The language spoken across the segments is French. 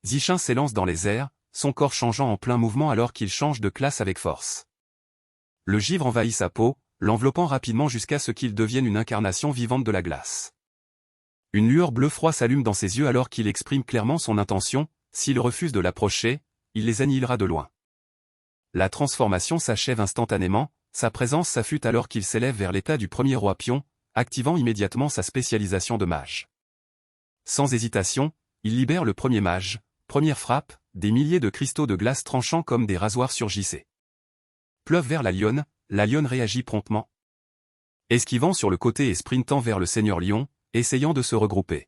Zichin s'élance dans les airs, son corps changeant en plein mouvement alors qu'il change de classe avec force. Le givre envahit sa peau, l'enveloppant rapidement jusqu'à ce qu'il devienne une incarnation vivante de la glace. Une lueur bleu froid s'allume dans ses yeux alors qu'il exprime clairement son intention, s'il refuse de l'approcher, il les annihilera de loin. La transformation s'achève instantanément, sa présence s'affûte alors qu'il s'élève vers l'état du premier roi pion, activant immédiatement sa spécialisation de mage. Sans hésitation, il libère le premier mage, première frappe, des milliers de cristaux de glace tranchant comme des rasoirs surgissaient. Pleuve vers la lionne réagit promptement. Esquivant sur le côté et sprintant vers le seigneur lion, essayant de se regrouper.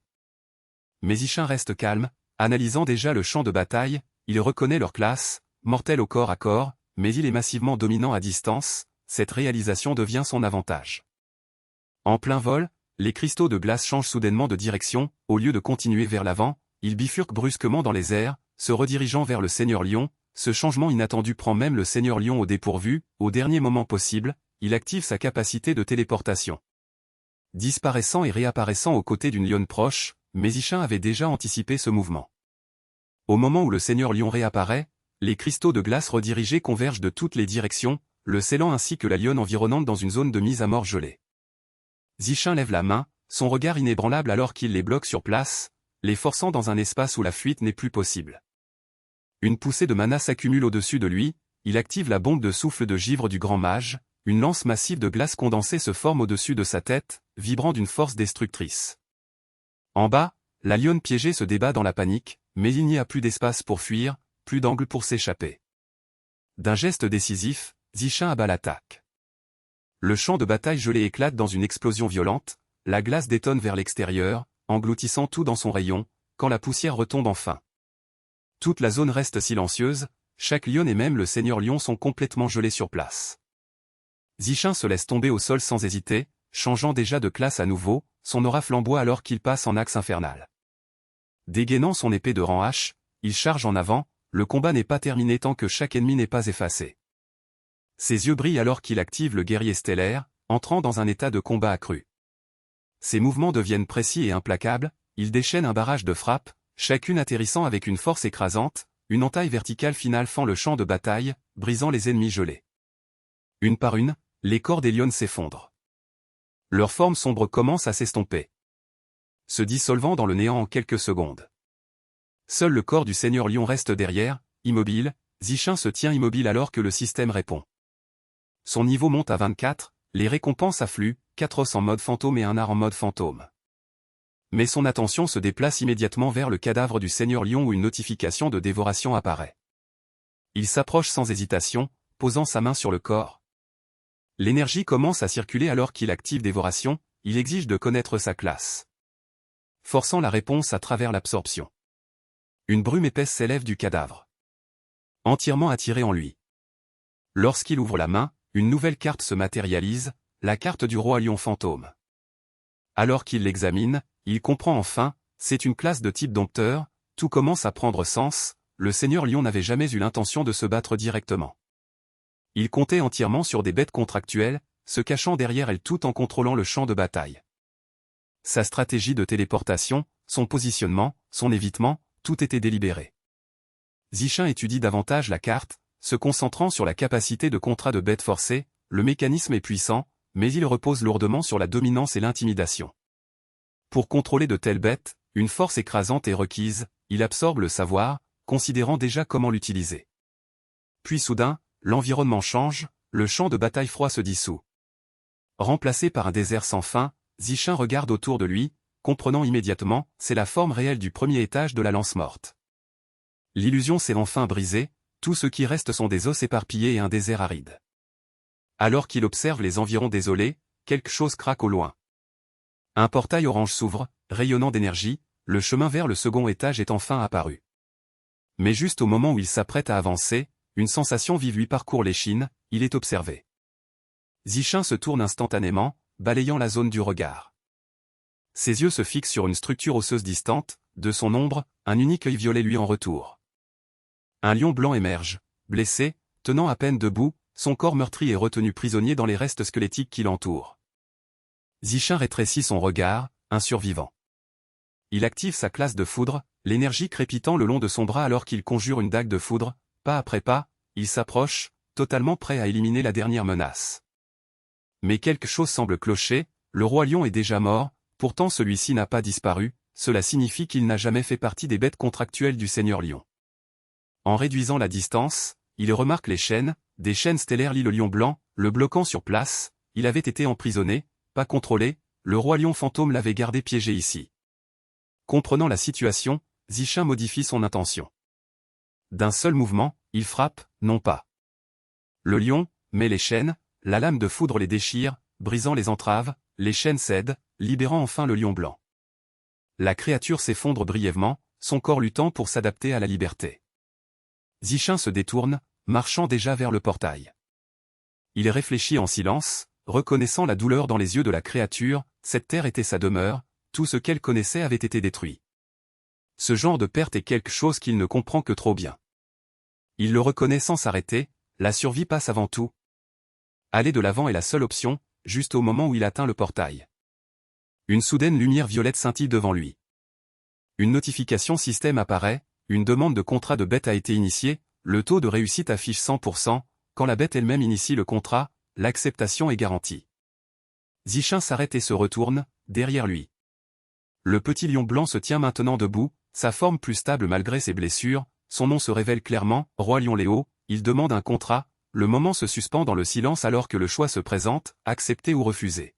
Mais Zichin reste calme, analysant déjà le champ de bataille, il reconnaît leur classe, mortelle au corps à corps, mais il est massivement dominant à distance, cette réalisation devient son avantage. En plein vol, les cristaux de glace changent soudainement de direction, au lieu de continuer vers l'avant, ils bifurquent brusquement dans les airs, se redirigeant vers le seigneur lion. Ce changement inattendu prend même le seigneur lion au dépourvu, au dernier moment possible, il active sa capacité de téléportation. Disparaissant et réapparaissant aux côtés d'une lionne proche, mais Zichin avait déjà anticipé ce mouvement. Au moment où le seigneur lion réapparaît, les cristaux de glace redirigés convergent de toutes les directions, le scellant ainsi que la lionne environnante dans une zone de mise à mort gelée. Zichin lève la main, son regard inébranlable alors qu'il les bloque sur place, les forçant dans un espace où la fuite n'est plus possible. Une poussée de mana s'accumule au-dessus de lui, il active la bombe de souffle de givre du grand mage, une lance massive de glace condensée se forme au-dessus de sa tête, vibrant d'une force destructrice. En bas, la lionne piégée se débat dans la panique, mais il n'y a plus d'espace pour fuir, plus d'angle pour s'échapper. D'un geste décisif, Zichin abat l'attaque. Le champ de bataille gelé éclate dans une explosion violente, la glace détonne vers l'extérieur, engloutissant tout dans son rayon, quand la poussière retombe enfin. Toute la zone reste silencieuse, chaque lionne et même le seigneur lion sont complètement gelés sur place. Zichin se laisse tomber au sol sans hésiter, changeant déjà de classe à nouveau, son aura flamboie alors qu'il passe en axe infernal. Dégainant son épée de rang H, il charge en avant, le combat n'est pas terminé tant que chaque ennemi n'est pas effacé. Ses yeux brillent alors qu'il active le guerrier stellaire, entrant dans un état de combat accru. Ses mouvements deviennent précis et implacables, il déchaîne un barrage de frappes, chacune atterrissant avec une force écrasante, une entaille verticale finale fend le champ de bataille, brisant les ennemis gelés. Une par une, les corps des lionnes s'effondrent. Leur forme sombre commence à s'estomper, se dissolvant dans le néant en quelques secondes. Seul le corps du seigneur lion reste derrière, immobile, Zichin se tient immobile alors que le système répond. Son niveau monte à 24, les récompenses affluent, 4 os en mode fantôme et un art en mode fantôme. Mais son attention se déplace immédiatement vers le cadavre du seigneur lion où une notification de dévoration apparaît. Il s'approche sans hésitation, posant sa main sur le corps. L'énergie commence à circuler alors qu'il active dévoration, il exige de connaître sa classe. Forçant la réponse à travers l'absorption. Une brume épaisse s'élève du cadavre. Entièrement attiré en lui. Lorsqu'il ouvre la main, une nouvelle carte se matérialise, la carte du roi lion fantôme. Alors qu'il l'examine, il comprend enfin, c'est une classe de type dompteur, tout commence à prendre sens, le seigneur lion n'avait jamais eu l'intention de se battre directement. Il comptait entièrement sur des bêtes contractuelles, se cachant derrière elles tout en contrôlant le champ de bataille. Sa stratégie de téléportation, son positionnement, son évitement, tout était délibéré. Zichin étudie davantage la carte, se concentrant sur la capacité de contrat de bêtes forcées, le mécanisme est puissant, mais il repose lourdement sur la dominance et l'intimidation. Pour contrôler de telles bêtes, une force écrasante est requise, il absorbe le savoir, considérant déjà comment l'utiliser. Puis soudain, l'environnement change, le champ de bataille froid se dissout. Remplacé par un désert sans fin, Zichin regarde autour de lui, comprenant immédiatement, c'est la forme réelle du premier étage de la lance morte. L'illusion s'est enfin brisée, tout ce qui reste sont des os éparpillés et un désert aride. Alors qu'il observe les environs désolés, quelque chose craque au loin. Un portail orange s'ouvre, rayonnant d'énergie, le chemin vers le second étage est enfin apparu. Mais juste au moment où il s'apprête à avancer, une sensation vive lui parcourt l'échine, il est observé. Zichin se tourne instantanément, balayant la zone du regard. Ses yeux se fixent sur une structure osseuse distante, de son ombre, un unique œil violet lui en retour. Un lion blanc émerge, blessé, tenant à peine debout, son corps meurtri est retenu prisonnier dans les restes squelettiques qui l'entourent. Zichin rétrécit son regard, un survivant. Il active sa classe de foudre, l'énergie crépitant le long de son bras alors qu'il conjure une dague de foudre, pas après pas, il s'approche, totalement prêt à éliminer la dernière menace. Mais quelque chose semble clocher, le roi lion est déjà mort, pourtant celui-ci n'a pas disparu, cela signifie qu'il n'a jamais fait partie des bêtes contractuelles du seigneur lion. En réduisant la distance, il remarque les chaînes, des chaînes stellaires lient le lion blanc, le bloquant sur place, il avait été emprisonné, pas contrôlé, le roi lion fantôme l'avait gardé piégé ici. Comprenant la situation, Zichin modifie son intention. D'un seul mouvement, il frappe, non pas. Le lion met les chaînes, la lame de foudre les déchire, brisant les entraves, les chaînes cèdent, libérant enfin le lion blanc. La créature s'effondre brièvement, son corps luttant pour s'adapter à la liberté. Zichin se détourne, marchant déjà vers le portail. Il réfléchit en silence, reconnaissant la douleur dans les yeux de la créature, cette terre était sa demeure, tout ce qu'elle connaissait avait été détruit. Ce genre de perte est quelque chose qu'il ne comprend que trop bien. Il le reconnaît sans s'arrêter, la survie passe avant tout. Aller de l'avant est la seule option, juste au moment où il atteint le portail. Une soudaine lumière violette scintille devant lui. Une notification système apparaît, une demande de contrat de bête a été initiée, le taux de réussite affiche 100%, quand la bête elle-même initie le contrat, l'acceptation est garantie. Zichin s'arrête et se retourne, derrière lui. Le petit lion blanc se tient maintenant debout, sa forme plus stable malgré ses blessures, son nom se révèle clairement, Roi Lion Léo, il demande un contrat, le moment se suspend dans le silence alors que le choix se présente, accepter ou refuser.